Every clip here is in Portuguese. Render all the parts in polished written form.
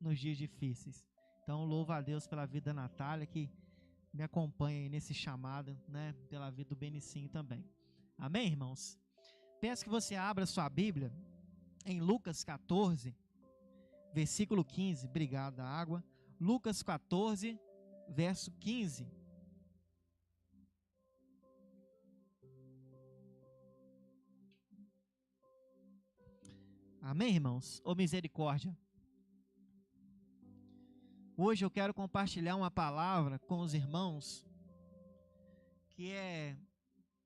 nos dias difíceis. Então, louvo a Deus pela vida da Natália, que me acompanha aí nesse chamado, né? Pela vida do Benicinho também. Amém, irmãos? Peço que você abra sua Bíblia em Lucas 14, versículo 15. Obrigado, da água. Lucas 14, verso 15. Amém, irmãos? Ô misericórdia. Hoje eu quero compartilhar uma palavra com os irmãos, que é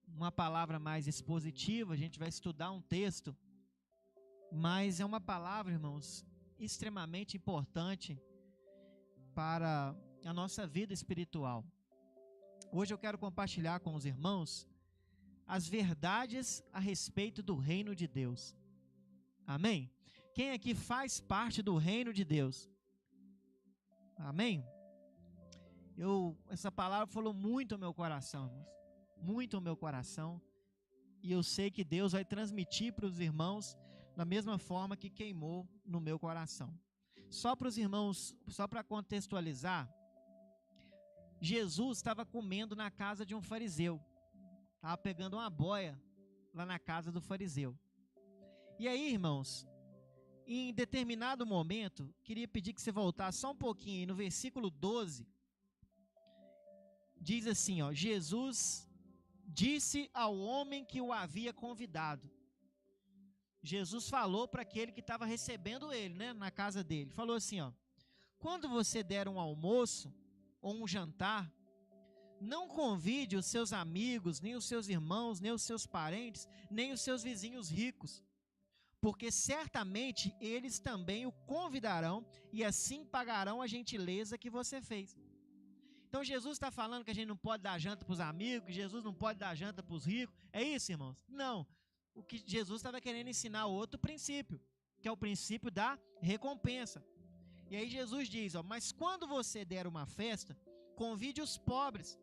uma palavra mais expositiva. A gente vai estudar um texto, mas é uma palavra, irmãos, extremamente importante para a nossa vida espiritual. Hoje eu quero compartilhar com os irmãos as verdades a respeito do reino de Deus. Amém? Quem aqui faz parte do reino de Deus? Amém? Essa palavra falou muito ao meu coração, irmãos. Muito ao meu coração. E eu sei que Deus vai transmitir para os irmãos da mesma forma que queimou no meu coração. Só para os irmãos, só para contextualizar, Jesus estava comendo na casa de um fariseu. Estava pegando uma boia lá na casa do fariseu. E aí, irmãos, em determinado momento, queria pedir que você voltasse só um pouquinho aí, no versículo 12, diz assim, ó: Jesus disse ao homem que o havia convidado. Jesus falou para aquele que estava recebendo ele, né, na casa dele. Falou assim, ó: quando você der um almoço ou um jantar, não convide os seus amigos, nem os seus irmãos, nem os seus parentes, nem os seus vizinhos ricos, porque certamente eles também o convidarão e assim pagarão a gentileza que você fez. Então Jesus está falando que a gente não pode dar janta para os amigos, que Jesus não pode dar janta para os ricos. É isso, irmãos? Não. O que Jesus estava querendo ensinar outro princípio, que é o princípio da recompensa. E aí Jesus diz, ó: mas quando você der uma festa, convide os pobres,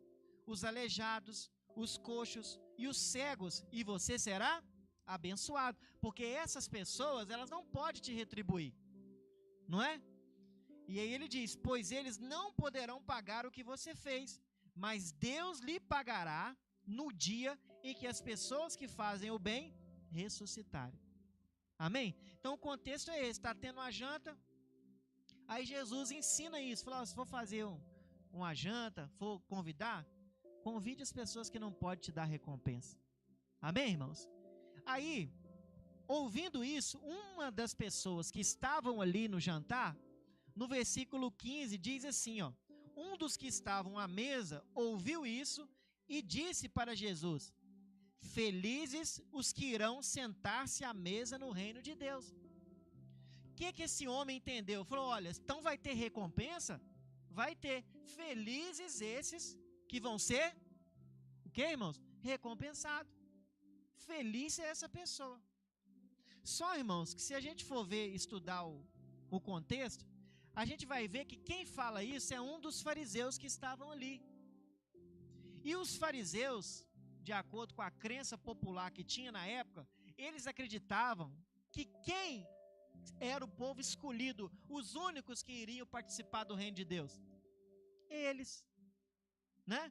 os aleijados, os coxos e os cegos, e você será abençoado, porque essas pessoas, elas não podem te retribuir, não é? E aí ele diz, pois eles não poderão pagar o que você fez, mas Deus lhe pagará no dia em que as pessoas que fazem o bem ressuscitarem. Amém? Então o contexto é esse, está tendo uma janta, aí Jesus ensina isso, fala, se for fazer uma janta, for convidar, convide as pessoas que não podem te dar recompensa. Amém, irmãos? Aí, ouvindo isso, uma das pessoas que estavam ali no jantar, no versículo 15, diz assim, ó: um dos que estavam à mesa ouviu isso e disse para Jesus: felizes os que irão sentar-se à mesa no reino de Deus. O que esse homem entendeu? Falou, olha, então vai ter recompensa? Vai ter. Felizes esses que vão ser, o que, irmãos? Recompensados. Feliz é essa pessoa. Só, irmãos, que se a gente for ver, estudar o contexto, a gente vai ver que quem fala isso é um dos fariseus que estavam ali. E os fariseus, de acordo com a crença popular que tinha na época, eles acreditavam que quem era o povo escolhido, os únicos que iriam participar do reino de Deus? Eles, né?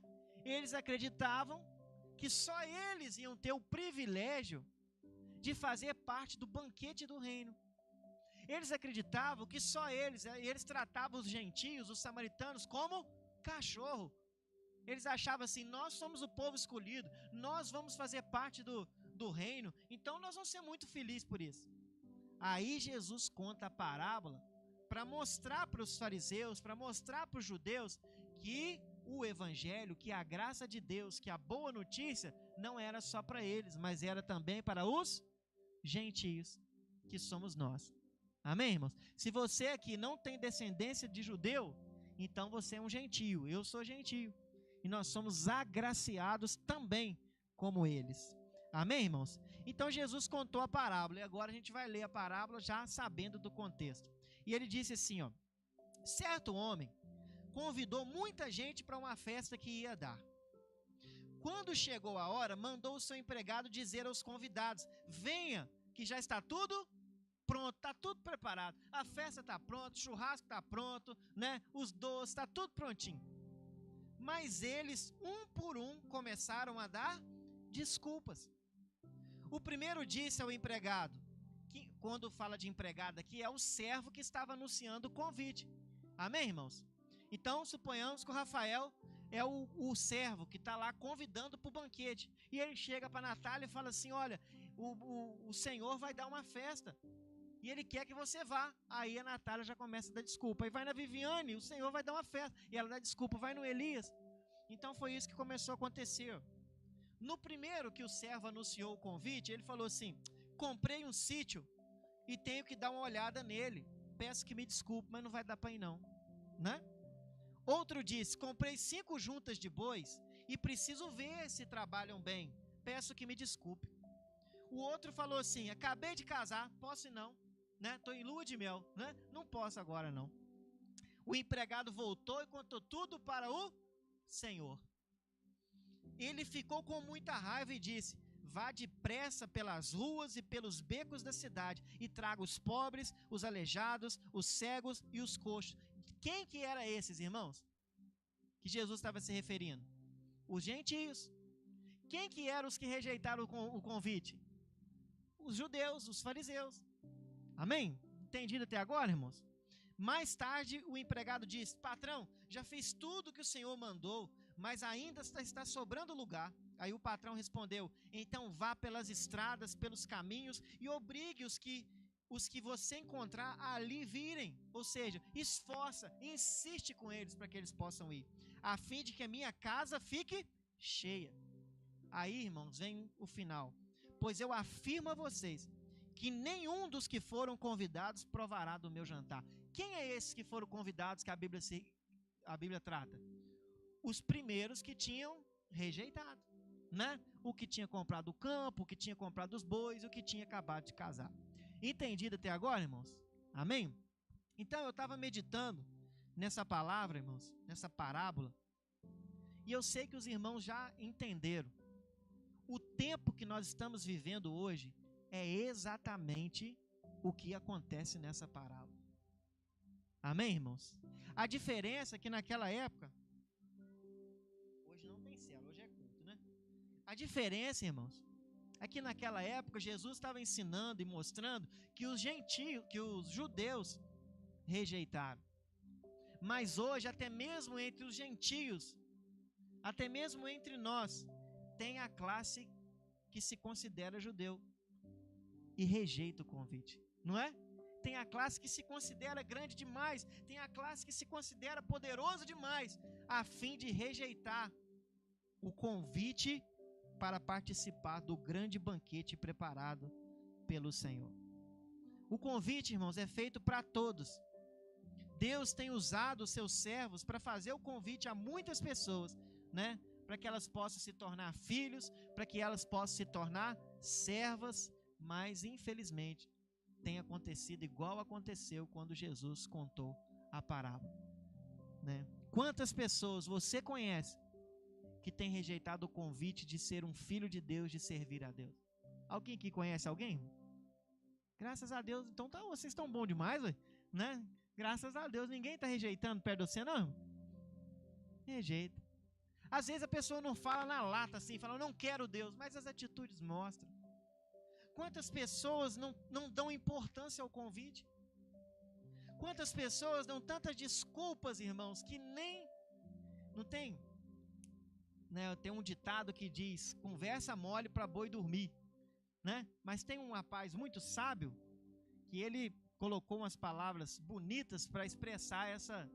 Eles acreditavam que só eles iam ter o privilégio de fazer parte do banquete do reino. Eles acreditavam que só eles tratavam os gentios, os samaritanos, como cachorro. Eles achavam assim, nós somos o povo escolhido, nós vamos fazer parte do reino, então nós vamos ser muito felizes por isso. Aí Jesus conta a parábola para mostrar para os fariseus, para mostrar para os judeus que o evangelho, que a graça de Deus, que a boa notícia não era só para eles, mas era também para os gentios, que somos nós. Amém, irmãos? Se você aqui não tem descendência de judeu, então você é um gentio, eu sou gentio, e nós somos agraciados também como eles. Amém, irmãos? Então Jesus contou a parábola, e agora a gente vai ler a parábola já sabendo do contexto. E ele disse assim, ó: certo homem convidou muita gente para uma festa que ia dar. Quando chegou a hora, mandou o seu empregado dizer aos convidados: venha, que já está tudo pronto, está tudo preparado. A festa está pronta, o churrasco está pronto, né? Os doces, está tudo prontinho. Mas eles, um por um, começaram a dar desculpas. O primeiro disse ao empregado, que quando fala de empregado aqui, é o servo que estava anunciando o convite. Amém, irmãos? Então, suponhamos que o Rafael é o servo que está lá convidando para o banquete. E ele chega para a Natália e fala assim, olha, o Senhor vai dar uma festa. E ele quer que você vá. Aí a Natália já começa a dar desculpa. Aí vai na Viviane, o Senhor vai dar uma festa. E ela dá desculpa, vai no Elias. Então foi isso que começou a acontecer. No primeiro que o servo anunciou o convite, ele falou assim, comprei um sítio e tenho que dar uma olhada nele. Peço que me desculpe, mas não vai dar para ir não. Né? Outro disse, comprei 5 juntas de bois e preciso ver se trabalham bem. Peço que me desculpe. O outro falou assim, acabei de casar, posso ir não. Né? Tô em lua de mel, né? Não posso agora não. O empregado voltou e contou tudo para o Senhor. Ele ficou com muita raiva e disse, vá depressa pelas ruas e pelos becos da cidade e traga os pobres, os aleijados, os cegos e os coxos. Quem que era esses, irmãos? Que Jesus estava se referindo? Os gentios. Quem que eram os que rejeitaram o convite? Os judeus, os fariseus. Amém? Entendido até agora, irmãos? Mais tarde, o empregado disse, patrão, já fiz tudo que o senhor mandou, mas ainda está sobrando lugar. Aí o patrão respondeu, então vá pelas estradas, pelos caminhos e obrigue os que você encontrar ali virem. Ou seja, esforça, insiste com eles para que eles possam ir, a fim de que a minha casa fique cheia. Aí, irmãos, vem o final. Pois eu afirmo a vocês que nenhum dos que foram convidados provará do meu jantar. Quem é esses que foram convidados que a Bíblia trata? Os primeiros que tinham rejeitado, né? O que tinha comprado o campo, o que tinha comprado os bois, o que tinha acabado de casar. Entendido até agora, irmãos? Amém? Então eu estava meditando nessa palavra, irmãos, nessa parábola, e eu sei que os irmãos já entenderam. O tempo que nós estamos vivendo hoje é exatamente o que acontece nessa parábola. Amém, irmãos? A diferença é que naquela época, hoje não tem célula, hoje é culto, né? A diferença, irmãos, é que naquela época Jesus estava ensinando e mostrando que os gentios, que os judeus rejeitaram. Mas hoje, até mesmo entre os gentios, até mesmo entre nós, tem a classe que se considera judeu e rejeita o convite, não é? Tem a classe que se considera grande demais, tem a classe que se considera poderoso demais, a fim de rejeitar o convite para participar do grande banquete preparado pelo Senhor. O convite, irmãos, é feito para todos. Deus tem usado os seus servos para fazer o convite a muitas pessoas, né? Para que elas possam se tornar filhos, para que elas possam se tornar servas, mas infelizmente tem acontecido igual aconteceu quando Jesus contou a parábola, né? Quantas pessoas você conhece que tem rejeitado o convite de ser um filho de Deus, de servir a Deus? Alguém aqui conhece alguém? Graças a Deus, então vocês estão bom demais, né? Graças a Deus, ninguém está rejeitando perto de você, não? Rejeita. Às vezes a pessoa não fala na lata assim, fala, não quero Deus, mas as atitudes mostram. Quantas pessoas não dão importância ao convite? Quantas pessoas dão tantas desculpas, irmãos, que nem... Não tem? Né, tem um ditado que diz, conversa mole para boi dormir, né? Mas tem um rapaz muito sábio que ele colocou umas palavras bonitas para expressar essa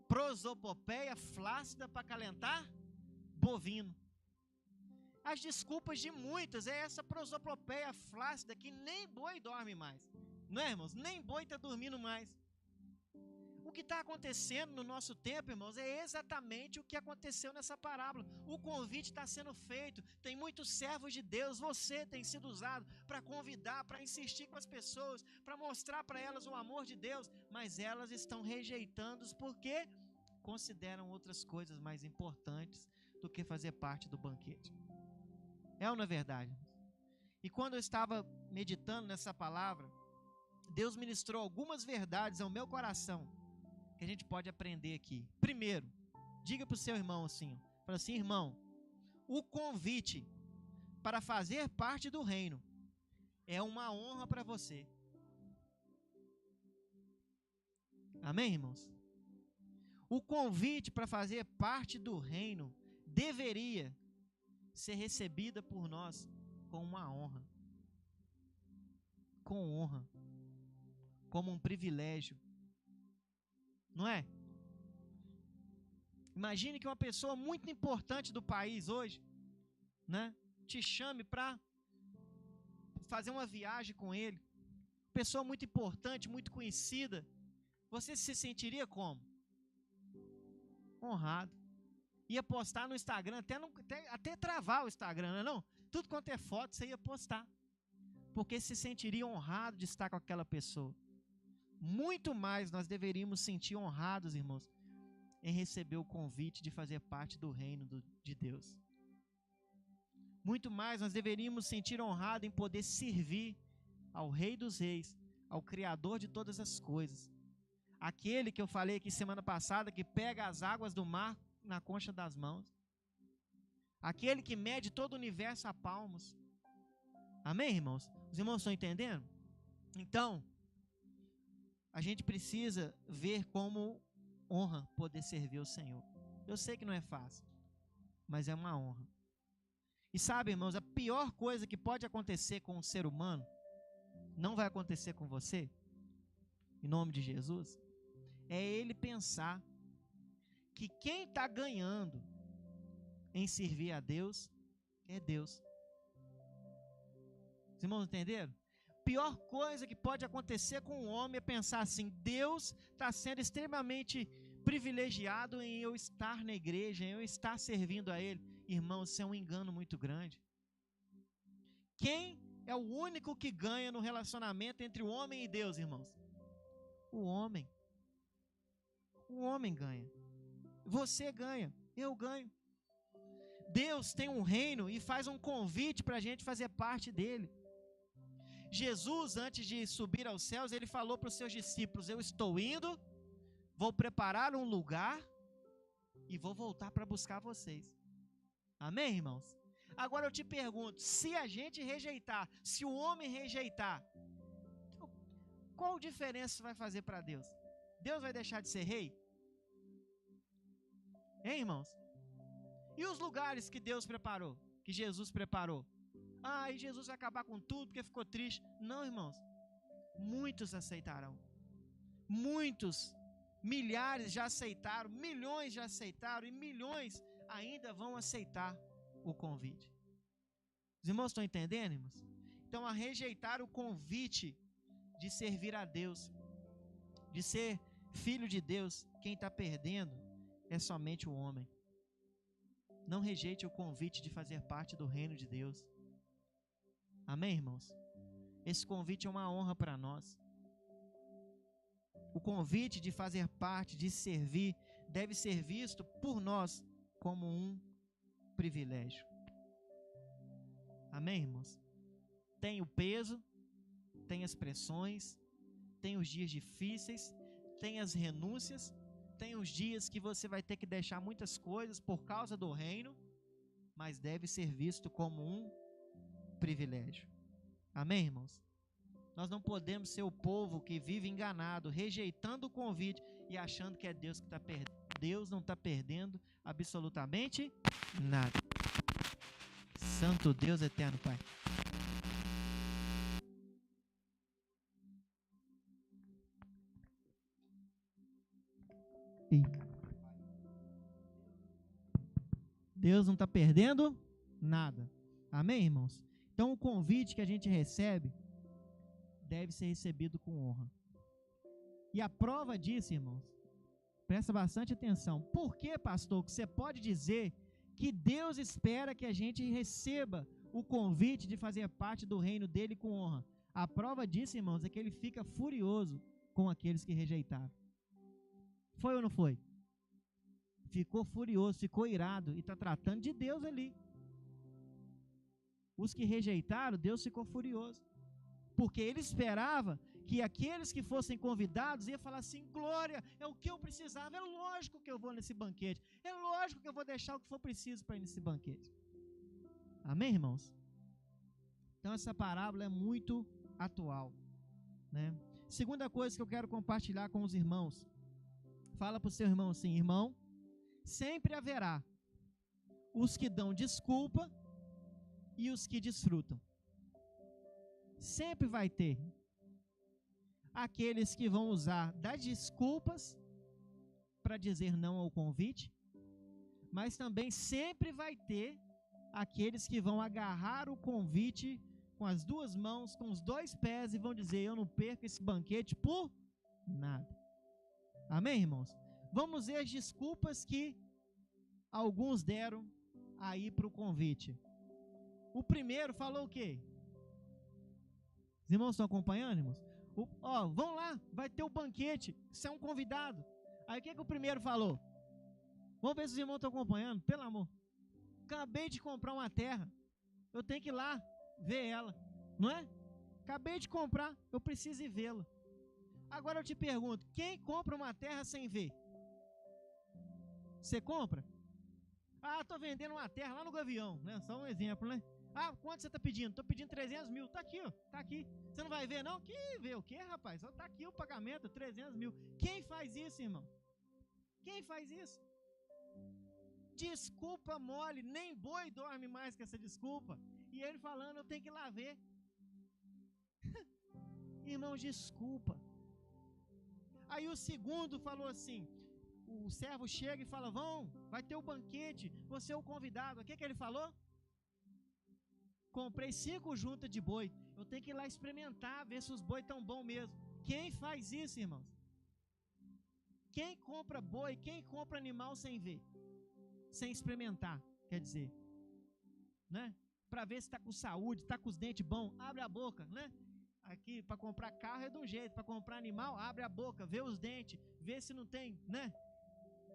prosopopeia flácida para calentar bovino. As desculpas de muitas é essa prosopopeia flácida que nem boi dorme mais, não é, irmãos? Nem boi está dormindo mais. O que está acontecendo no nosso tempo, irmãos, é exatamente o que aconteceu nessa parábola. O convite está sendo feito, tem muitos servos de Deus, você tem sido usado para convidar, para insistir com as pessoas, para mostrar para elas o amor de Deus, mas elas estão rejeitando porque consideram outras coisas mais importantes do que fazer parte do banquete. É ou não é verdade? E quando eu estava meditando nessa palavra, Deus ministrou algumas verdades ao meu coração que a gente pode aprender aqui. Primeiro, diga para o seu irmão assim, fala assim: irmão, o convite para fazer parte do reino é uma honra para você. Amém, irmãos? O convite para fazer parte do reino deveria ser recebida por nós com uma honra. Com honra. Como um privilégio. Não é? Imagine que uma pessoa muito importante do país hoje, né, te chame para fazer uma viagem com ele. Pessoa muito importante, muito conhecida. Você se sentiria como? Honrado. Ia postar no Instagram, até travar o Instagram, não é não? Tudo quanto é foto, você ia postar. Porque se sentiria honrado de estar com aquela pessoa. Muito mais nós deveríamos sentir honrados, irmãos, em receber o convite de fazer parte do reino de Deus. Muito mais nós deveríamos sentir honrado em poder servir ao Rei dos Reis, ao Criador de todas as coisas. Aquele que eu falei aqui semana passada, que pega as águas do mar na concha das mãos. Aquele que mede todo o universo a palmos. Amém, irmãos? Os irmãos estão entendendo? Então, a gente precisa ver como honra poder servir o Senhor. Eu sei que não é fácil, mas é uma honra. E sabe, irmãos, a pior coisa que pode acontecer com o ser humano, não vai acontecer com você, em nome de Jesus, é ele pensar que quem está ganhando em servir a Deus é Deus. Os irmãos entenderam? Pior coisa que pode acontecer com um homem é pensar assim: Deus está sendo extremamente privilegiado em eu estar na igreja, em eu estar servindo a Ele. Irmãos, isso é um engano muito grande. Quem é o único que ganha no relacionamento entre o homem e Deus, irmãos? O homem. O homem ganha. Você ganha. Eu ganho. Deus tem um reino e faz um convite para a gente fazer parte dele. Jesus, antes de subir aos céus, ele falou para os seus discípulos: eu estou indo, vou preparar um lugar e vou voltar para buscar vocês. Amém, irmãos? Agora eu te pergunto, se a gente rejeitar, se o homem rejeitar, qual diferença isso vai fazer para Deus? Deus vai deixar de ser rei? Hein, irmãos? E os lugares que Deus preparou, que Jesus preparou? Ah, e Jesus vai acabar com tudo porque ficou triste. Não, irmãos. Muitos aceitarão. Muitos, milhares já aceitaram, milhões já aceitaram e milhões ainda vão aceitar o convite. Os irmãos estão entendendo, irmãos? Então, a rejeitar o convite de servir a Deus, de ser filho de Deus, quem está perdendo é somente o homem. Não rejeite o convite de fazer parte do reino de Deus. Amém, irmãos? Esse convite é uma honra para nós. O convite de fazer parte, de servir, deve ser visto por nós como um privilégio. Amém, irmãos? Tem o peso, tem as pressões, tem os dias difíceis, tem as renúncias, tem os dias que você vai ter que deixar muitas coisas por causa do reino, mas deve ser visto como um privilégio. Amém, irmãos? Nós não podemos ser o povo que vive enganado, rejeitando o convite e achando que é Deus que está perdendo. Deus não está perdendo absolutamente nada. Santo Deus eterno Pai. Deus não está perdendo nada. Amém, irmãos? Então o convite que a gente recebe deve ser recebido com honra. E a prova disso, irmãos, presta bastante atenção. Por que, pastor, que você pode dizer que Deus espera que a gente receba o convite de fazer parte do reino dele com honra? A prova disso, irmãos, é que ele fica furioso com aqueles que rejeitaram. Foi ou não foi? Ficou furioso, ficou irado e está tratando de Deus ali. Os que rejeitaram, Deus ficou furioso. Porque ele esperava que aqueles que fossem convidados iam falar assim: glória, é o que eu precisava, é lógico que eu vou nesse banquete, é lógico que eu vou deixar o que for preciso para ir nesse banquete. Amém, irmãos? Então essa parábola é muito atual, né? Segunda coisa que eu quero compartilhar com os irmãos, fala para o seu irmão assim: irmão, sempre haverá os que dão desculpa e os que desfrutam. Sempre vai ter aqueles que vão usar das desculpas para dizer não ao convite, mas também sempre vai ter aqueles que vão agarrar o convite com as duas mãos, com os dois pés e vão dizer: eu não perco esse banquete por nada. Amém, irmãos? Vamos ver as desculpas que alguns deram aí para o convite. O primeiro falou o quê? Os irmãos estão acompanhando, irmãos? Vão lá, vai ter o banquete, você é um convidado. Aí o que o primeiro falou? Vamos ver se os irmãos estão acompanhando, pelo amor. Acabei de comprar uma terra, eu tenho que ir lá ver ela, não é? Acabei de comprar, eu preciso ir vê-la. Agora eu te pergunto, quem compra uma terra sem ver? Você compra? Estou vendendo uma terra lá no Gavião, né? Só um exemplo, né? Quanto você está pedindo? Estou pedindo 300 mil. Está aqui, ó. Está aqui. Você não vai ver, não? Que ver o quê, rapaz? Está aqui o pagamento, 300 mil. Quem faz isso, irmão? Quem faz isso? Desculpa mole. Nem boi dorme mais com essa desculpa. E ele falando: eu tenho que ir lá ver. Irmão, desculpa. Aí o segundo falou assim: o servo chega e fala: vai ter o banquete, você é o convidado. O que ele falou? Comprei 5 juntas de boi, eu tenho que ir lá experimentar, ver se os boi estão bons mesmo. Quem faz isso, irmãos? Quem compra boi, quem compra animal sem ver? Sem experimentar, quer dizer, né? Para ver se está com saúde, está com os dentes bons, abre a boca, né? Aqui, para comprar carro é de um jeito, para comprar animal, abre a boca, vê os dentes, vê se não tem, né?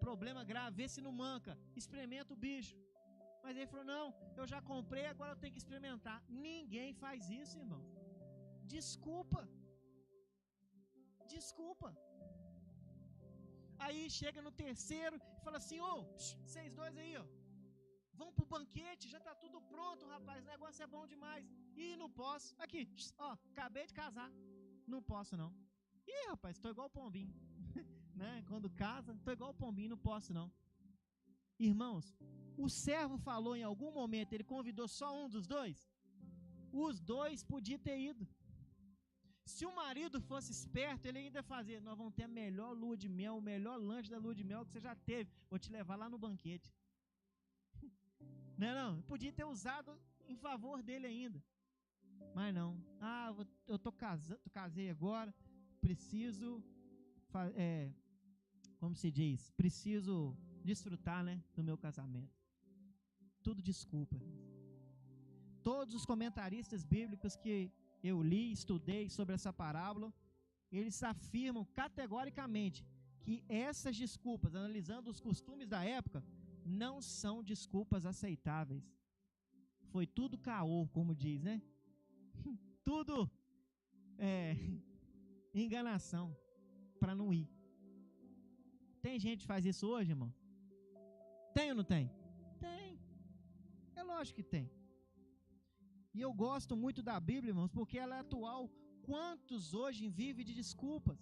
Problema grave, vê se não manca, experimenta o bicho. Mas ele falou: não, eu já comprei, agora eu tenho que experimentar. Ninguém faz isso, irmão. Desculpa. Aí chega no terceiro e fala assim: vocês dois aí, vão pro banquete, já tá tudo pronto, rapaz, o negócio é bom demais. Não posso. Aqui, acabei de casar. Não posso, não. Rapaz, tô igual o pombinho. Né? Quando casa, tô igual o pombinho, não posso, não. Irmãos, o servo falou em algum momento, ele convidou só um dos dois? Os dois podiam ter ido. Se o marido fosse esperto, ele ainda ia fazer: nós vamos ter a melhor lua de mel, o melhor lanche da lua de mel que você já teve, vou te levar lá no banquete. Não, podia ter usado em favor dele ainda. Mas não. Eu casei agora, preciso, como se diz, preciso desfrutar, né, do meu casamento. Tudo desculpa. Todos os comentaristas bíblicos que eu li, estudei sobre essa parábola, eles afirmam categoricamente que essas desculpas, analisando os costumes da época, não são desculpas aceitáveis. Foi tudo caô, como diz, né? Tudo enganação para não ir. Tem gente que faz isso hoje, irmão? Tem ou não tem? Tem. É lógico que tem. E eu gosto muito da Bíblia, irmãos, porque ela é atual. Quantos hoje vivem de desculpas?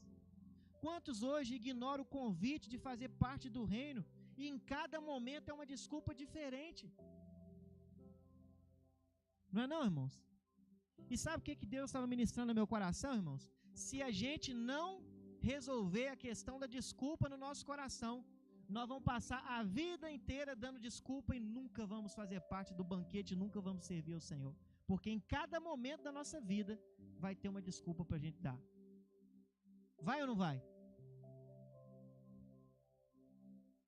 Quantos hoje ignoram o convite de fazer parte do reino? E em cada momento é uma desculpa diferente. Não é não, irmãos? E sabe o que Deus estava ministrando no meu coração, irmãos? Se a gente não resolver a questão da desculpa no nosso coração, nós vamos passar a vida inteira dando desculpa e nunca vamos fazer parte do banquete, nunca vamos servir ao Senhor. Porque em cada momento da nossa vida vai ter uma desculpa para a gente dar. Vai ou não vai?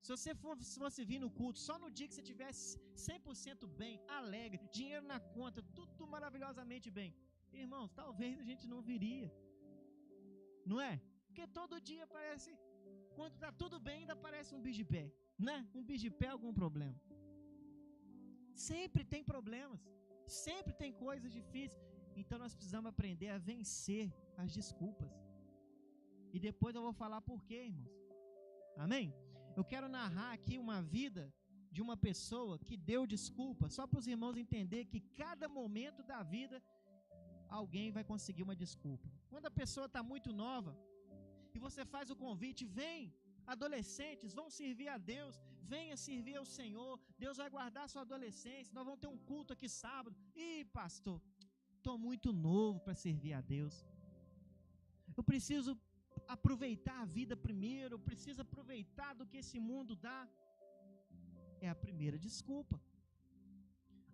Se você fosse vir no culto só no dia que você estivesse 100% bem, alegre, dinheiro na conta, tudo maravilhosamente bem, irmãos, talvez a gente não viria. Não é? Porque todo dia parece, quando está tudo bem, ainda parece um bicho de pé, né? Um bicho de pé, algum problema. Sempre tem problemas, sempre tem coisas difíceis. Então nós precisamos aprender a vencer as desculpas. E depois eu vou falar por quê, irmãos. Amém? Eu quero narrar aqui uma vida de uma pessoa que deu desculpa, só para os irmãos entenderem que cada momento da vida alguém vai conseguir uma desculpa. Quando a pessoa está muito nova e você faz o convite, vem, adolescentes, vão servir a Deus, venha servir ao Senhor, Deus vai guardar sua adolescência, nós vamos ter um culto aqui sábado. Ih, pastor, estou muito novo para servir a Deus. Eu preciso aproveitar a vida primeiro, eu preciso aproveitar do que esse mundo dá. É a primeira desculpa.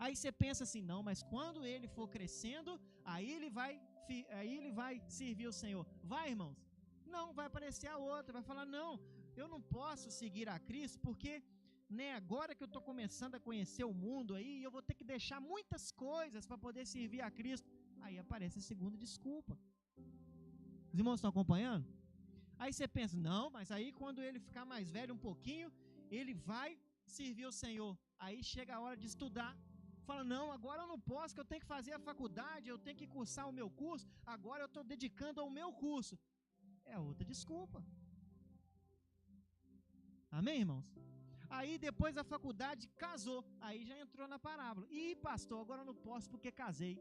Aí você pensa assim, não, mas quando ele for crescendo, aí ele vai servir o Senhor. Vai, irmãos? Não, vai aparecer a outra, vai falar, não, eu não posso seguir a Cristo, porque agora que eu estou começando a conhecer o mundo aí, eu vou ter que deixar muitas coisas para poder servir a Cristo. Aí aparece a segunda desculpa. Os irmãos estão acompanhando? Aí você pensa, não, mas aí quando ele ficar mais velho um pouquinho, ele vai servir o Senhor. Aí chega a hora de estudar. Fala, não, agora eu não posso, que eu tenho que fazer a faculdade, eu tenho que cursar o meu curso, agora eu estou dedicando ao meu curso. É outra desculpa. Amém, irmãos? Aí depois da faculdade, casou. Aí já entrou na parábola. Ih, pastor, agora eu não posso porque casei.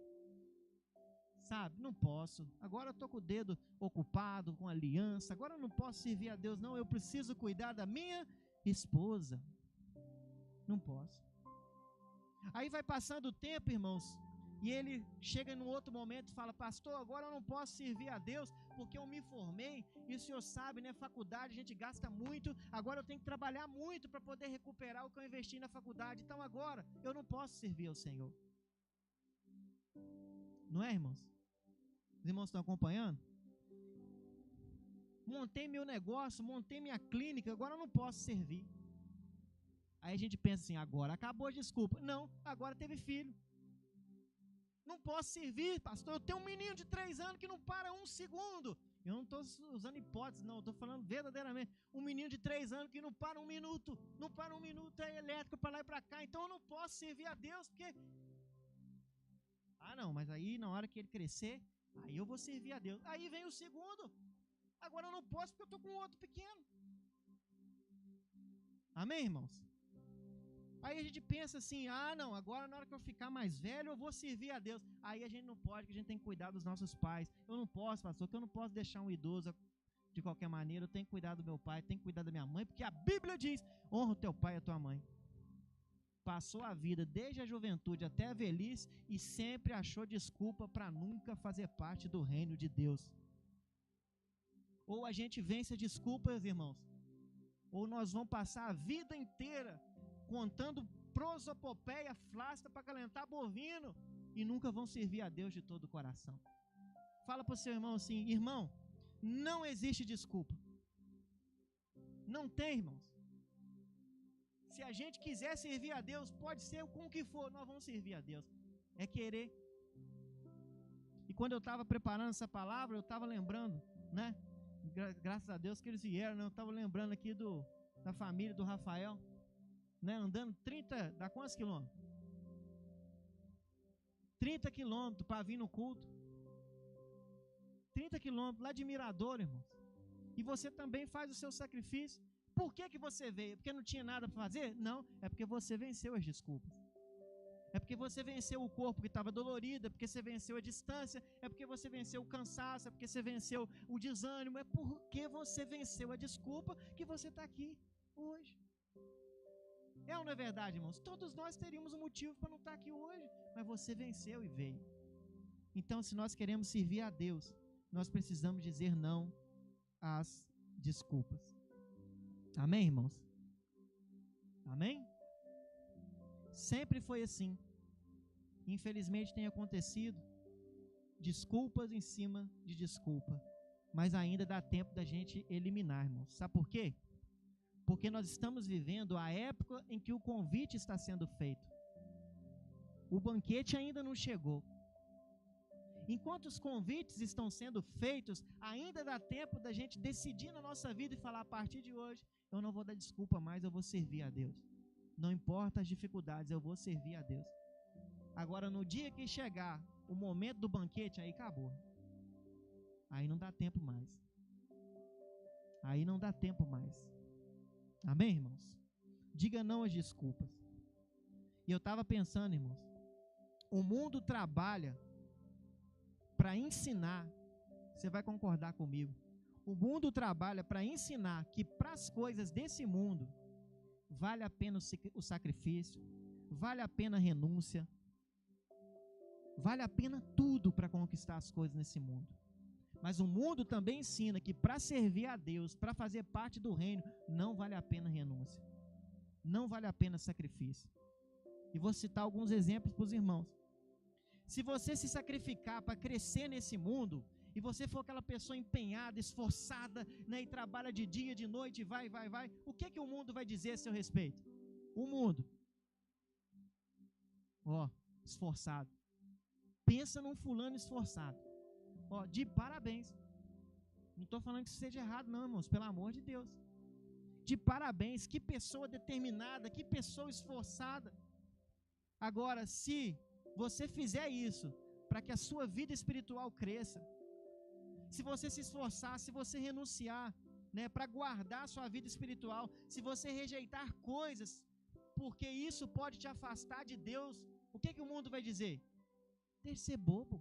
Sabe, não posso. Agora eu estou com o dedo ocupado, com aliança. Agora eu não posso servir a Deus, não. Eu preciso cuidar da minha esposa. Não posso. Aí vai passando o tempo, irmãos, e ele chega num outro momento e fala, pastor, agora eu não posso servir a Deus, porque eu me formei, e o senhor sabe, né, faculdade a gente gasta muito, agora eu tenho que trabalhar muito para poder recuperar o que eu investi na faculdade, então agora eu não posso servir ao Senhor. Não é, irmãos? Os irmãos estão acompanhando? Montei meu negócio, montei minha clínica, agora eu não posso servir. Aí a gente pensa assim, agora acabou a desculpa. Não, agora teve filho. Não posso servir, pastor. Eu tenho um menino de 3 anos que não para um segundo. Eu não estou usando hipótese, não. Estou falando verdadeiramente. Um menino de 3 anos que não para um minuto. Não para um minuto, é elétrico para lá e para cá. Então eu não posso servir a Deus, porque... Ah, não, mas aí na hora que ele crescer, aí eu vou servir a Deus. Aí vem o segundo. Agora eu não posso porque eu estou com outro pequeno. Amém, irmãos? Aí a gente pensa assim, ah não, agora na hora que eu ficar mais velho eu vou servir a Deus. Aí a gente não pode, porque a gente tem que cuidar dos nossos pais. Eu não posso, pastor, porque eu não posso deixar um idoso de qualquer maneira. Eu tenho que cuidar do meu pai, tenho que cuidar da minha mãe, porque a Bíblia diz, honra o teu pai e a tua mãe. Passou a vida desde a juventude até a velhice e sempre achou desculpa para nunca fazer parte do reino de Deus. Ou a gente vence a desculpas, irmãos, ou nós vamos passar a vida inteira contando prosopopeia flácida para calentar bovino e nunca vão servir a Deus de todo o coração. Fala para o seu irmão assim, irmão, não existe desculpa. Não tem, irmãos. Se a gente quiser servir a Deus, pode ser com o que for, nós vamos servir a Deus. É querer. E quando eu estava preparando essa palavra, eu estava lembrando, né? Graças a Deus que eles vieram, né? Eu estava lembrando aqui da família do Rafael, né? Andando 30, dá quantos quilômetros? 30 quilômetros para vir no culto. 30 quilômetros lá de Mirador, irmãos. E você também faz o seu sacrifício. Por que você veio? Porque não tinha nada para fazer? Não, é porque você venceu as desculpas. É porque você venceu o corpo que estava dolorido, é porque você venceu a distância, é porque você venceu o cansaço, é porque você venceu o desânimo, é porque você venceu a desculpa que você está aqui hoje. É ou não é verdade, irmãos? Todos nós teríamos um motivo para não estar aqui hoje, mas você venceu e veio. Então, se nós queremos servir a Deus, nós precisamos dizer não às desculpas. Amém, irmãos? Amém? Sempre foi assim. Infelizmente tem acontecido desculpas em cima de desculpa, mas ainda dá tempo da gente eliminar, irmãos. Sabe por quê? Porque nós estamos vivendo a época em que o convite está sendo feito. O banquete ainda não chegou. Enquanto os convites estão sendo feitos, ainda dá tempo da gente decidir na nossa vida e falar, a partir de hoje, eu não vou dar desculpa mais, eu vou servir a Deus. Não importa as dificuldades, eu vou servir a Deus. Agora, no dia que chegar o momento do banquete, aí acabou. Aí não dá tempo mais. Aí não dá tempo mais. Amém, irmãos? Diga não às desculpas. E eu estava pensando, irmãos, o mundo trabalha para ensinar, você vai concordar comigo, o mundo trabalha para ensinar que para as coisas desse mundo, vale a pena o sacrifício, vale a pena a renúncia, vale a pena tudo para conquistar as coisas nesse mundo. Mas o mundo também ensina que para servir a Deus, para fazer parte do reino, não vale a pena renúncia, não vale a pena sacrifício. E vou citar alguns exemplos para os irmãos. Se você se sacrificar para crescer nesse mundo, e você for aquela pessoa empenhada, esforçada, né, e trabalha de dia, de noite, vai, o que o mundo vai dizer a seu respeito? O mundo, esforçado. Pensa num fulano esforçado. De parabéns. Não estou falando que isso seja errado, não, irmãos, pelo amor de Deus. De parabéns, que pessoa determinada, que pessoa esforçada. Agora, se você fizer isso para que a sua vida espiritual cresça, se você se esforçar, se você renunciar, né, para guardar a sua vida espiritual, se você rejeitar coisas, porque isso pode te afastar de Deus, o que o mundo vai dizer? Deixa de ser bobo.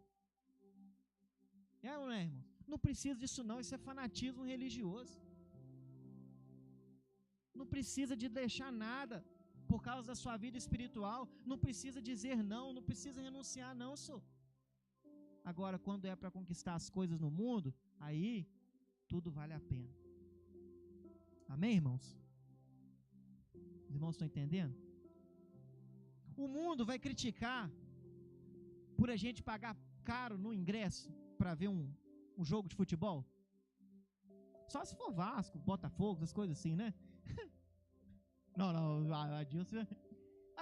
Ou não é, irmão? Não precisa disso não, isso é fanatismo religioso. Não precisa de deixar nada por causa da sua vida espiritual, não precisa dizer não, não precisa renunciar não, senhor. Agora, quando é para conquistar as coisas no mundo, aí tudo vale a pena. Amém, irmãos? Os irmãos estão entendendo? O mundo vai criticar por a gente pagar caro no ingresso para ver um jogo de futebol? Só se for Vasco, Botafogo, essas coisas assim, né? Não, Adilson.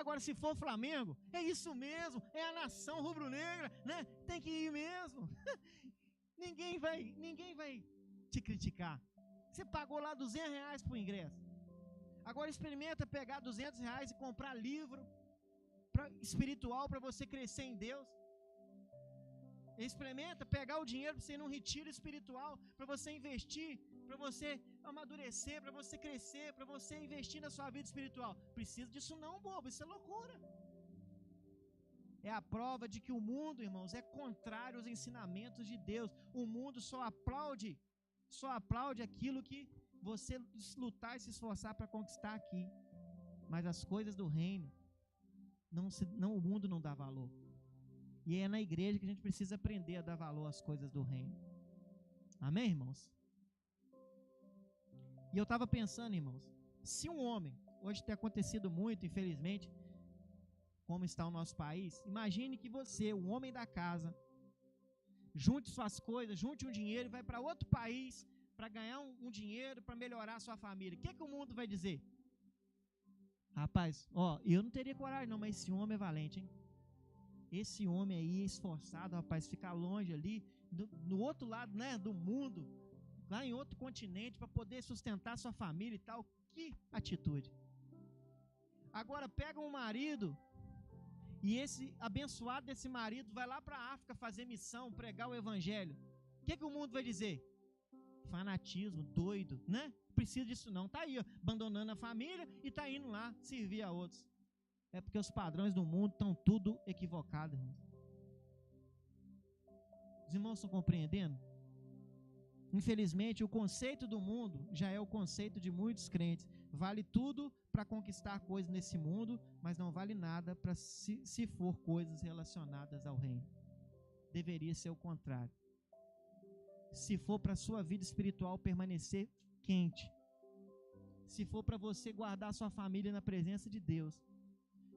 Agora, se for Flamengo, é isso mesmo, é a nação rubro-negra, né? Tem que ir mesmo. Ninguém vai te criticar. Você pagou lá R$200 pro ingresso. Agora experimenta pegar R$200 e comprar livro espiritual para você crescer em Deus. Experimenta pegar o dinheiro para você ir num retiro espiritual, para você investir, para você amadurecer, para você crescer, para você investir na sua vida espiritual. Precisa disso não, bobo, isso é loucura. É a prova de que o mundo, irmãos, é contrário aos ensinamentos de Deus. O mundo só aplaude aquilo que você lutar e se esforçar para conquistar aqui. Mas as coisas do reino, o mundo não dá valor. E é na igreja que a gente precisa aprender a dar valor às coisas do reino. Amém, irmãos? E eu estava pensando, irmãos, se um homem, hoje tem acontecido muito, infelizmente, como está o nosso país, imagine que você, um homem da casa, junte suas coisas, junte um dinheiro e vai para outro país para ganhar um dinheiro, para melhorar a sua família. O que o mundo vai dizer? Rapaz, eu não teria coragem não, mas esse homem é valente, hein? Esse homem aí é esforçado, rapaz, ficar longe ali, no outro lado, né, do mundo, lá em outro continente, para poder sustentar sua família e tal. Que atitude! Agora pega um marido, e esse abençoado desse marido vai lá para a África fazer missão, pregar o evangelho. O que o mundo vai dizer? Fanatismo, doido, né? Não precisa disso não, tá aí, abandonando a família e tá indo lá servir a outros. É porque os padrões do mundo estão tudo equivocados, irmãos. Os irmãos estão compreendendo? Infelizmente, o conceito do mundo já é o conceito de muitos crentes. Vale tudo para conquistar coisas nesse mundo, mas não vale nada para se for coisas relacionadas ao reino. Deveria ser o contrário. Se for para a sua vida espiritual permanecer quente, se for para você guardar sua família na presença de Deus,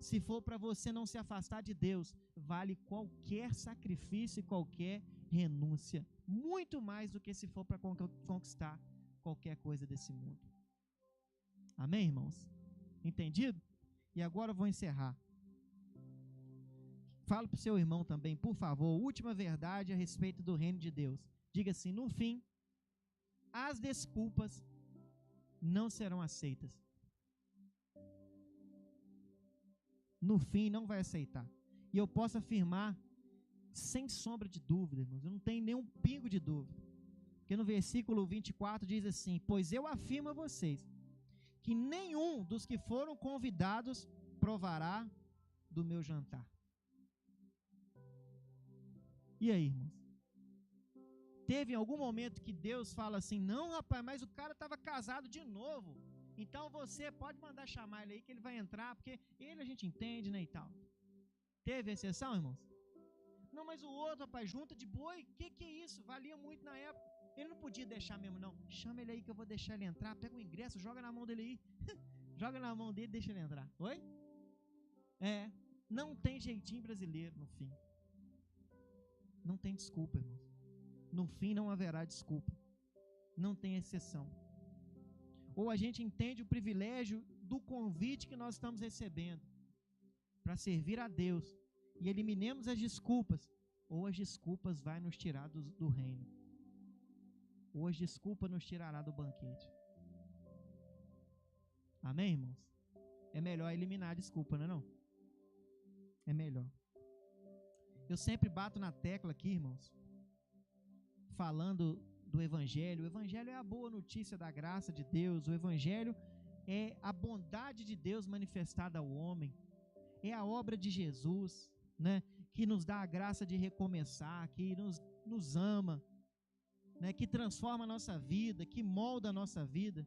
se for para você não se afastar de Deus, vale qualquer sacrifício e qualquer renúncia, muito mais do que se for para conquistar qualquer coisa desse mundo. Amém, irmãos? Entendido? E agora eu vou encerrar. Fala para o seu irmão também, por favor, última verdade a respeito do reino de Deus. Diga assim: no fim, as desculpas não serão aceitas. No fim, não vai aceitar. E eu posso afirmar, sem sombra de dúvida, irmãos, eu não tenho nenhum pingo de dúvida. Porque no versículo 24 diz assim: pois eu afirmo a vocês, que nenhum dos que foram convidados provará do meu jantar. E aí, irmãos? Teve algum momento que Deus fala assim: não, rapaz, mas o cara estava casado de novo, então você pode mandar chamar ele aí que ele vai entrar, porque ele a gente entende, né, e tal. Teve exceção, irmãos? Não, mas o outro, rapaz, junta de boi, que é isso? Valia muito na época. Ele não podia deixar mesmo, não. Chama ele aí que eu vou deixar ele entrar, pega o ingresso, joga na mão dele aí. Joga na mão dele e deixa ele entrar. Oi? Não tem jeitinho brasileiro no fim. Não tem desculpa, irmãos. No fim não haverá desculpa. Não tem exceção. Ou a gente entende o privilégio do convite que nós estamos recebendo para servir a Deus e eliminemos as desculpas, ou as desculpas vai nos tirar do reino. Ou as desculpas nos tirará do banquete. Amém, irmãos? É melhor eliminar a desculpa, não é não? É melhor. Eu sempre bato na tecla aqui, irmãos, falando do Evangelho. O Evangelho é a boa notícia da graça de Deus. O Evangelho é a bondade de Deus manifestada ao homem. É a obra de Jesus, né, que nos dá a graça de recomeçar, que nos ama, né, que transforma a nossa vida, que molda a nossa vida.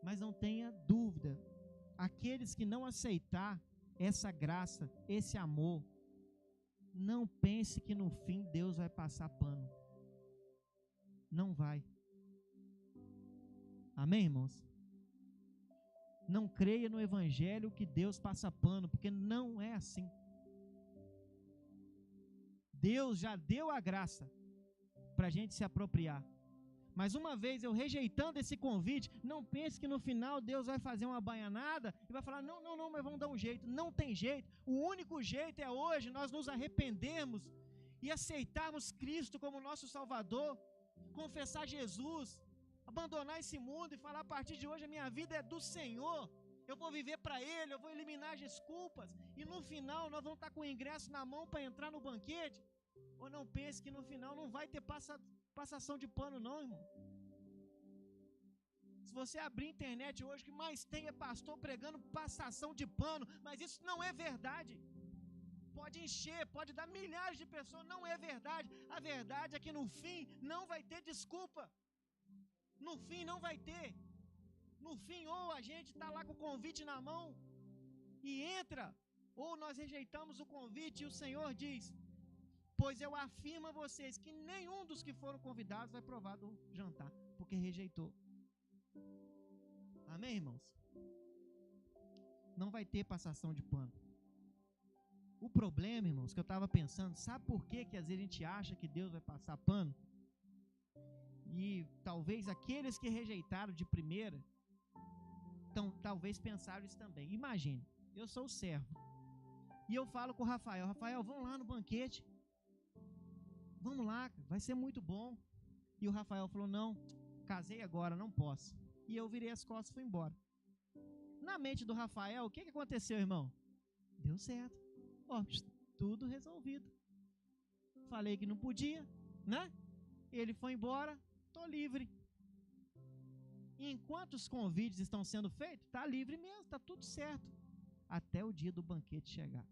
Mas não tenha dúvida, aqueles que não aceitar essa graça, esse amor, não pense que no fim Deus vai passar pano. Não vai. Amém, irmãos? Não creia no Evangelho que Deus passa pano, porque não é assim. Deus já deu a graça para a gente se apropriar. Mas uma vez eu rejeitando esse convite, não pense que no final Deus vai fazer uma baianada e vai falar: não, mas vamos dar um jeito. Não tem jeito. O único jeito é hoje nós nos arrependermos e aceitarmos Cristo como nosso Salvador, confessar Jesus, abandonar esse mundo e falar: a partir de hoje a minha vida é do Senhor, eu vou viver para Ele, eu vou eliminar as desculpas, e no final nós vamos estar com o ingresso na mão para entrar no banquete. Ou não pense que no final não vai ter passação de pano não, irmão. Se você abrir a internet hoje, o que mais tem é pastor pregando passação de pano, mas isso não é verdade. Pode encher, pode dar milhares de pessoas, não é verdade. A verdade é que no fim não vai ter desculpa. No fim não vai ter. No fim, ou a gente está lá com o convite na mão e entra, ou nós rejeitamos o convite e o Senhor diz: pois eu afirmo a vocês que nenhum dos que foram convidados vai provar do jantar, porque rejeitou. Amém, irmãos? Não vai ter passação de pano. O problema, irmãos, que eu estava pensando, sabe por que às vezes a gente acha que Deus vai passar pano? E talvez aqueles que rejeitaram de primeira, então talvez pensaram isso também. Imagine, eu sou o servo e eu falo com o Rafael: Rafael, vamos lá no banquete, vamos lá, vai ser muito bom. E o Rafael falou: não, casei agora, não posso. E eu virei as costas e fui embora. Na mente do Rafael, o que aconteceu, irmão? Deu certo. Ó, tudo resolvido. Falei que não podia, né? Ele foi embora, tô livre. E enquanto os convites estão sendo feitos, tá livre mesmo, tá tudo certo. Até o dia do banquete chegar.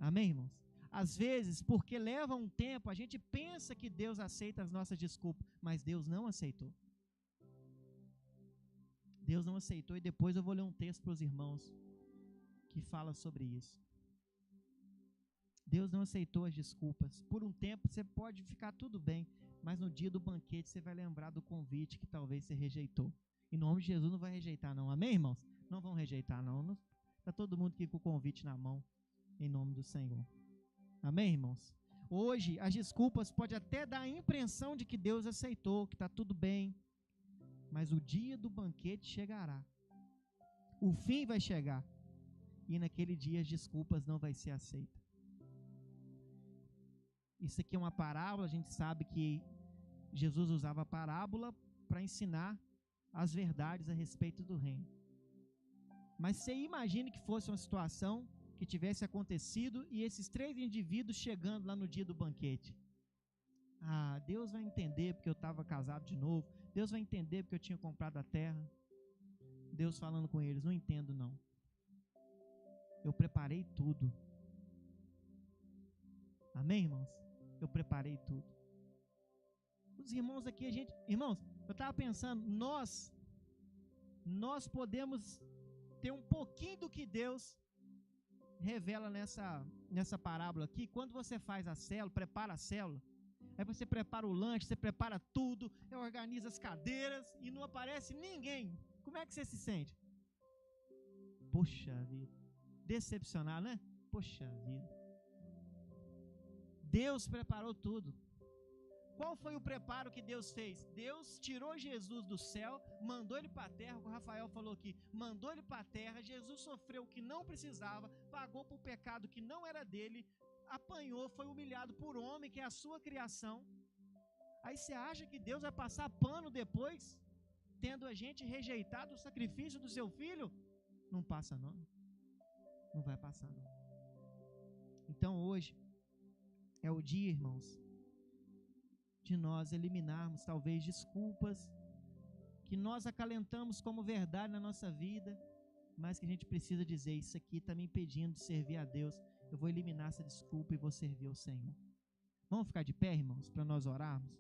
Amém, irmãos? Às vezes, porque leva um tempo, a gente pensa que Deus aceita as nossas desculpas, mas Deus não aceitou. Deus não aceitou, e depois eu vou ler um texto para os irmãos que fala sobre isso. Deus não aceitou as desculpas. Por um tempo você pode ficar tudo bem, mas no dia do banquete você vai lembrar do convite que talvez você rejeitou. Em nome de Jesus não vai rejeitar não, amém, irmãos? Não vão rejeitar não. Está todo mundo aqui com o convite na mão, em nome do Senhor. Amém, irmãos? Hoje as desculpas podem até dar a impressão de que Deus aceitou, que está tudo bem, mas o dia do banquete chegará. O fim vai chegar. E naquele dia as desculpas não vai ser aceitas. Isso aqui é uma parábola, a gente sabe que Jesus usava a parábola para ensinar as verdades a respeito do reino. Mas você imagine que fosse uma situação que tivesse acontecido e esses 3 indivíduos chegando lá no dia do banquete. Ah, Deus vai entender porque eu estava casado de novo. Deus vai entender porque eu tinha comprado a terra. Deus falando com eles, não entendo não. Eu preparei tudo. Amém, irmãos? Eu preparei tudo. Os irmãos aqui, irmãos, eu estava pensando, nós podemos ter um pouquinho do que Deus revela nessa parábola aqui. Quando você faz a célula, prepara a célula, aí você prepara o lanche, você prepara tudo, organiza as cadeiras e não aparece ninguém. Como é que você se sente? Poxa vida. Decepcionado, né? Poxa vida. Deus preparou tudo. Qual foi o preparo que Deus fez? Deus tirou Jesus do céu, mandou ele para a terra, o Rafael falou aqui, mandou ele para a terra, Jesus sofreu o que não precisava, pagou por pecado que não era dele, apanhou, foi humilhado por homem, que é a sua criação. Aí você acha que Deus vai passar pano depois, tendo a gente rejeitado o sacrifício do seu filho? Não passa não. Não vai passar não. Então hoje é o dia, irmãos, de nós eliminarmos talvez desculpas que nós acalentamos como verdade na nossa vida, mas que a gente precisa dizer, isso aqui está me impedindo de servir a Deus, eu vou eliminar essa desculpa e vou servir ao Senhor. Vamos ficar de pé, irmãos, para nós orarmos?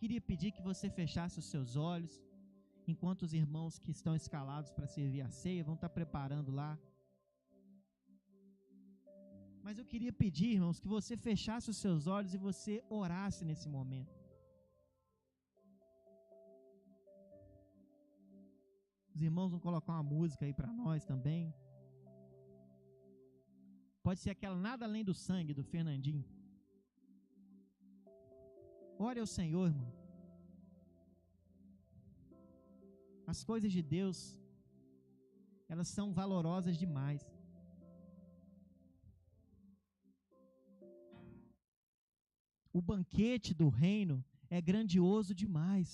Queria pedir que você fechasse os seus olhos, enquanto os irmãos que estão escalados para servir a ceia vão estar preparando lá. Mas eu queria pedir, irmãos, que você fechasse os seus olhos e você orasse nesse momento. Os irmãos vão colocar uma música aí para nós também. Pode ser aquela Nada Além do Sangue, do Fernandinho. Ore ao Senhor, irmão. As coisas de Deus, elas são valorosas demais. O banquete do reino é grandioso demais.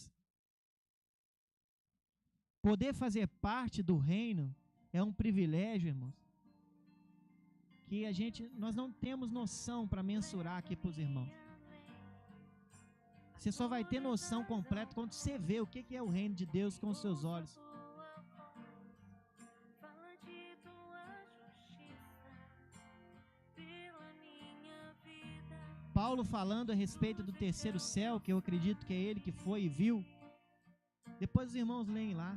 Poder fazer parte do reino é um privilégio, irmãos, que nós não temos noção para mensurar aqui para os irmãos. Você só vai ter noção completa quando você vê o que é o reino de Deus com os seus olhos. Paulo falando a respeito do terceiro céu, que eu acredito que é ele que foi e viu. Depois os irmãos leem lá.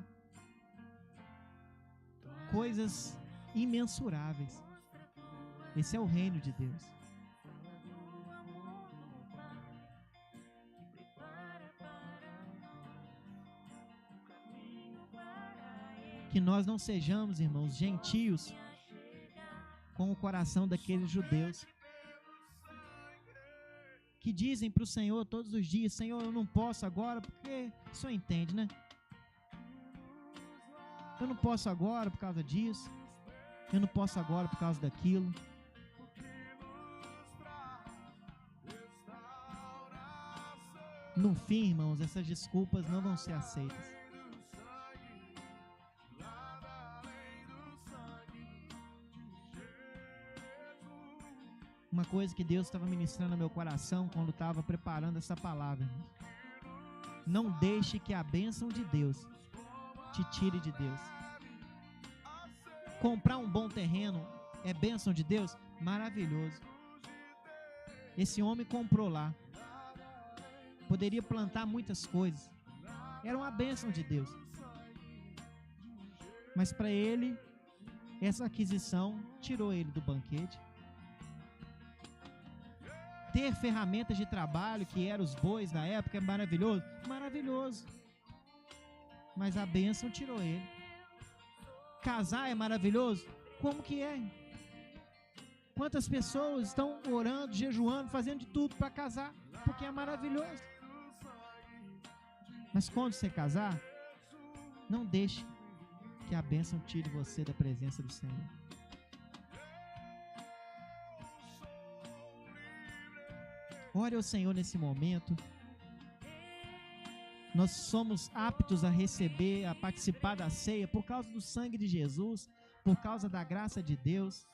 Coisas imensuráveis. Esse é o reino de Deus. Que nós não sejamos, irmãos, gentios com o coração daqueles judeus que dizem para o Senhor todos os dias: Senhor, eu não posso agora, porque o Senhor entende, né? Eu não posso agora por causa disso, eu não posso agora por causa daquilo. No fim, irmãos, essas desculpas não vão ser aceitas. Uma coisa que Deus estava ministrando no meu coração quando estava preparando essa palavra: não deixe que a bênção de Deus te tire de Deus. Comprar um bom terreno é bênção de Deus? Maravilhoso. Esse homem comprou lá. Poderia plantar muitas coisas. Era uma bênção de Deus. Mas para ele, essa aquisição tirou ele do banquete. Ter ferramentas de trabalho, que eram os bois da época, é maravilhoso? Maravilhoso. Mas a bênção tirou ele. Casar é maravilhoso? Como que é? Quantas pessoas estão orando, jejuando, fazendo de tudo para casar? Porque é maravilhoso. Mas quando você casar, não deixe que a bênção tire você da presença do Senhor. Ore ao Senhor nesse momento. Nós somos aptos a receber, a participar da ceia por causa do sangue de Jesus, por causa da graça de Deus.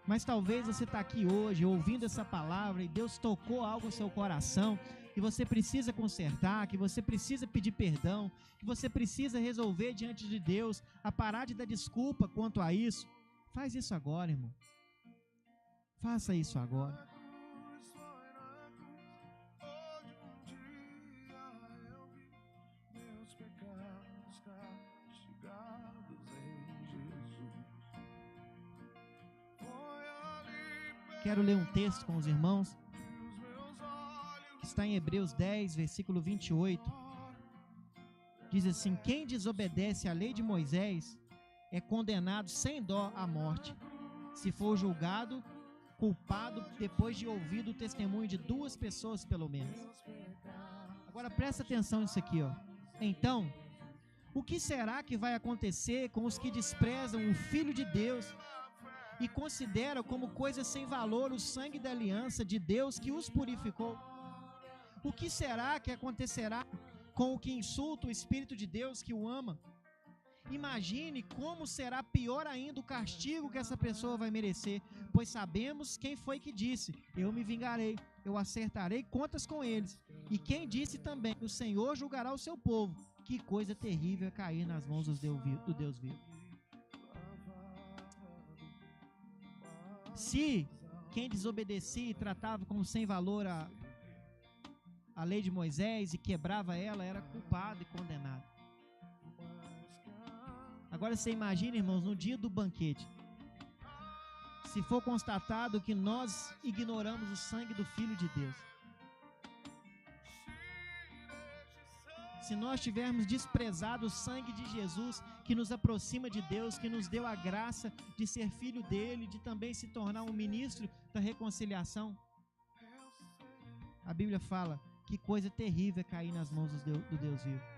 Mas talvez você está aqui hoje ouvindo essa palavra e Deus tocou algo no seu coração, que você precisa consertar, que você precisa pedir perdão, que você precisa resolver diante de Deus, a parar de dar desculpa quanto a isso. Faz isso agora, irmão. Faça isso agora. Quero ler um texto com os irmãos, que está em Hebreus 10, versículo 28. Diz assim: quem desobedece à lei de Moisés é condenado sem dó à morte, se for julgado culpado depois de ouvido o testemunho de 2 pessoas pelo menos. Agora presta atenção nisso aqui, ó. Então, o que será que vai acontecer com os que desprezam o Filho de Deus e consideram como coisa sem valor o sangue da aliança de Deus que os purificou? O que será que acontecerá com o que insulta o Espírito de Deus que o ama? Imagine como será pior ainda o castigo que essa pessoa vai merecer, pois sabemos quem foi que disse: eu me vingarei, eu acertarei contas com eles. E quem disse também: o Senhor julgará o seu povo. Que coisa terrível é cair nas mãos do Deus vivo. Se quem desobedecia e tratava como sem valor a lei de Moisés e quebrava ela, era culpado e condenado. Agora você imagina, irmãos, no dia do banquete, se for constatado que nós ignoramos o sangue do Filho de Deus, se nós tivermos desprezado o sangue de Jesus, que nos aproxima de Deus, que nos deu a graça de ser filho dele, de também se tornar um ministro da reconciliação, a Bíblia fala que coisa terrível é cair nas mãos do Deus vivo.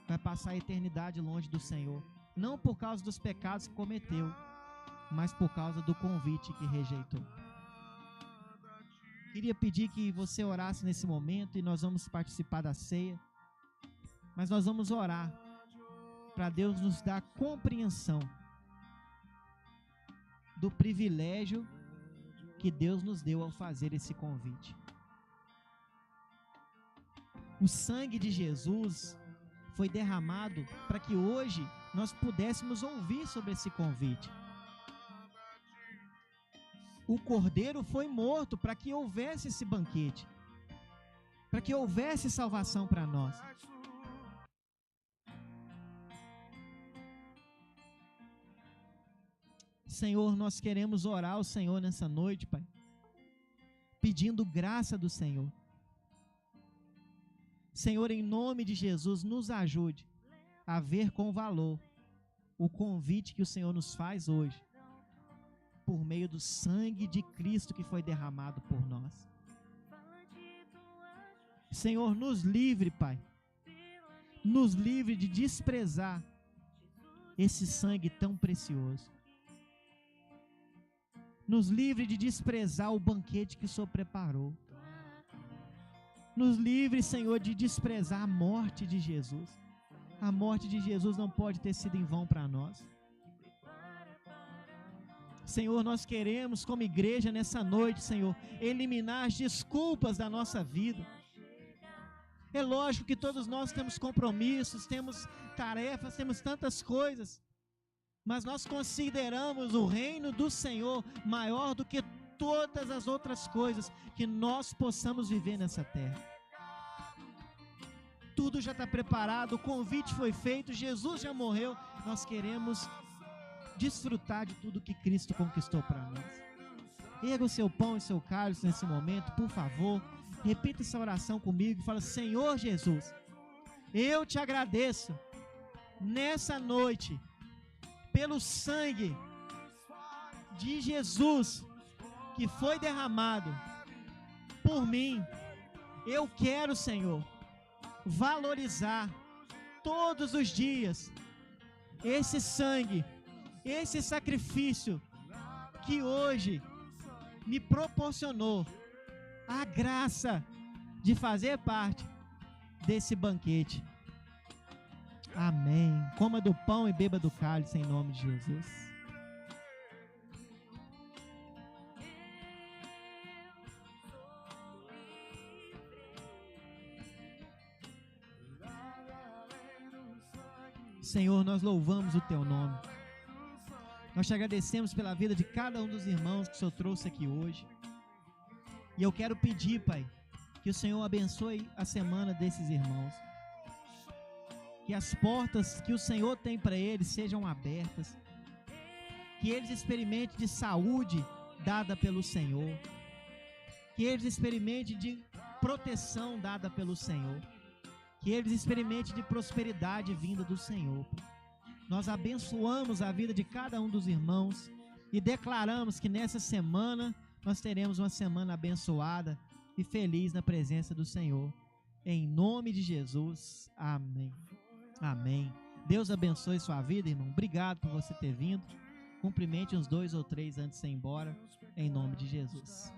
Vai passar a eternidade longe do Senhor, não por causa dos pecados que cometeu, mas por causa do convite que rejeitou. Queria pedir que você orasse nesse momento, e nós vamos participar da ceia, mas nós vamos orar para Deus nos dar compreensão do privilégio que Deus nos deu ao fazer esse convite. O sangue de Jesus foi derramado para que hoje nós pudéssemos ouvir sobre esse convite. O Cordeiro foi morto para que houvesse esse banquete, para que houvesse salvação para nós. Senhor, nós queremos orar ao Senhor nessa noite, Pai, pedindo graça do Senhor. Senhor, em nome de Jesus, nos ajude a ver com valor o convite que o Senhor nos faz hoje, por meio do sangue de Cristo que foi derramado por nós. Senhor, nos livre, Pai, nos livre de desprezar esse sangue tão precioso. Nos livre de desprezar o banquete que o Senhor preparou. Nos livre, Senhor, de desprezar a morte de Jesus. A morte de Jesus não pode ter sido em vão para nós. Senhor, nós queremos, como igreja, nessa noite, Senhor, eliminar as desculpas da nossa vida. É lógico que todos nós temos compromissos, temos tarefas, temos tantas coisas, mas nós consideramos o reino do Senhor maior do que todas as outras coisas que nós possamos viver nessa terra. Tudo já está preparado, o convite foi feito, Jesus já morreu, nós queremos desfrutar de tudo que Cristo conquistou para nós. Erga o seu pão e seu cálice nesse momento, por favor, repita essa oração comigo e fala: Senhor Jesus, eu te agradeço nessa noite pelo sangue de Jesus que foi derramado por mim. Eu quero, Senhor, valorizar todos os dias esse sangue, esse sacrifício que hoje me proporcionou a graça de fazer parte desse banquete. Amém. Coma do pão e beba do cálice em nome de Jesus. Senhor, nós louvamos o Teu nome. Nós te agradecemos pela vida de cada um dos irmãos que o Senhor trouxe aqui hoje. E eu quero pedir, Pai, que o Senhor abençoe a semana desses irmãos. Que as portas que o Senhor tem para eles sejam abertas. Que eles experimentem de saúde dada pelo Senhor. Que eles experimentem de proteção dada pelo Senhor. Que eles experimentem de prosperidade vinda do Senhor. Nós abençoamos a vida de cada um dos irmãos e declaramos que nessa semana nós teremos uma semana abençoada e feliz na presença do Senhor. Em nome de Jesus. Amém. Amém. Deus abençoe sua vida, irmão. Obrigado por você ter vindo. Cumprimente uns 2 ou 3 antes de ir embora. Em nome de Jesus.